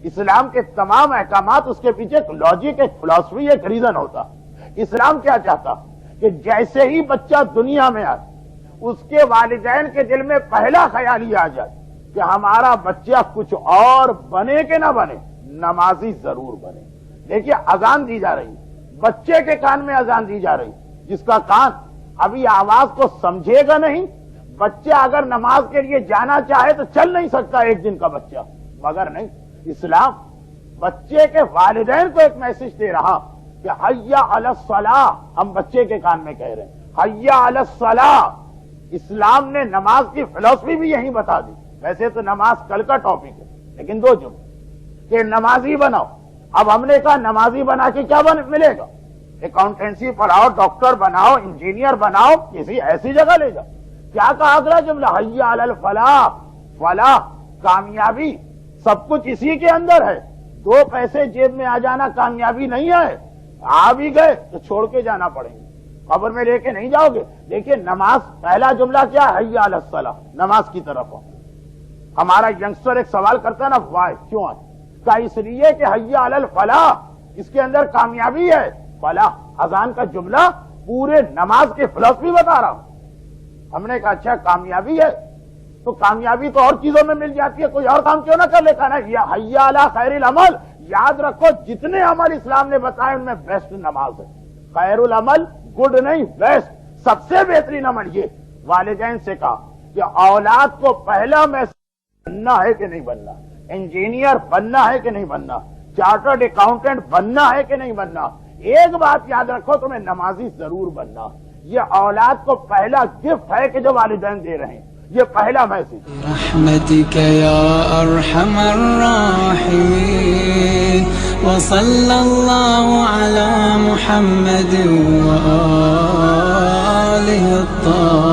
اسلام کے تمام احکامات اس کے پیچھے ایک لاجک، ایک فلسفی، ایک ریزن ہوتا. اسلام کیا چاہتا کہ جیسے ہی بچہ دنیا میں آئے اس کے والدین کے دل میں پہلا خیال یہ آ جائے کہ ہمارا بچہ کچھ اور بنے کہ نہ بنے، نمازی ضرور بنے. دیکھیے اذان دی جا رہی، بچے کے کان میں اذان دی جا رہی، جس کا کان ابھی آواز کو سمجھے گا نہیں. بچہ اگر نماز کے لیے جانا چاہے تو چل نہیں سکتا ایک دن کا بچہ، مگر نہیں، اسلام بچے کے والدین کو ایک میسج دے رہا کہ حیا علی الصلاۃ. ہم بچے کے کان میں کہہ رہے ہیں حیا علی الصلاۃ. اسلام نے نماز کی فلسفی بھی یہی بتا دی. ویسے تو نماز کل کا ٹاپک ہے، لیکن دو جملے کہ نمازی بناؤ. اب ہم نے کہا نمازی بنا کے کیا ملے گا؟ اکاؤنٹنسی پڑھاؤ، ڈاکٹر بناؤ، انجینئر بناؤ، کسی ایسی جگہ لے جاؤ. کیا کہا اگلا جملہ؟ حیا علی الفلاح. فلاح، کامیابی، سب کچھ اسی کے اندر ہے. دو پیسے جیب میں آ جانا کامیابی نہیں ہے. آ بھی گئے تو چھوڑ کے جانا پڑیں گے، قبر میں لے کے نہیں جاؤ گے. دیکھیے نماز، پہلا جملہ کیا ہے؟ حیا علی الصلاح، نماز کی طرف ہو. ہمارا ینگسٹر ایک سوال کرتا ہے نا، وائی، کیوں آئے؟ کہا اس لیے کہ حیا علی الفلاح، اس کے اندر کامیابی ہے. فلاح، اذان کا جملہ پورے نماز کی فلسفی بتا رہا ہوں. ہم نے کہا اچھا کامیابی ہے تو کامیابی تو اور چیزوں میں مل جاتی ہے، کوئی اور کام کیوں نہ کر لیتا نا. حیا علی خیر العمل. یاد رکھو جتنے عمل اسلام نے بتائے ان میں بیسٹ نماز ہے. خیر العمل گڈ نہیں، بیسٹ، سب سے بہترین عمل. یہ والدین سے کہا کہ اولاد کو پہلا میسج بننا ہے کہ نہیں بننا، انجینئر بننا ہے کہ نہیں بننا، چارٹرڈ اکاؤنٹنٹ بننا ہے کہ نہیں بننا. ایک بات یاد رکھو، تمہیں نمازی ضرور بننا. یہ اولاد کو پہلا گفٹ ہے کہ جو والدین دے رہے ہیں، یہ پہلا میسج. رحمتک یا ارحم الراحمین وصلی اللہ علی محمد وآلہ الطاہرین.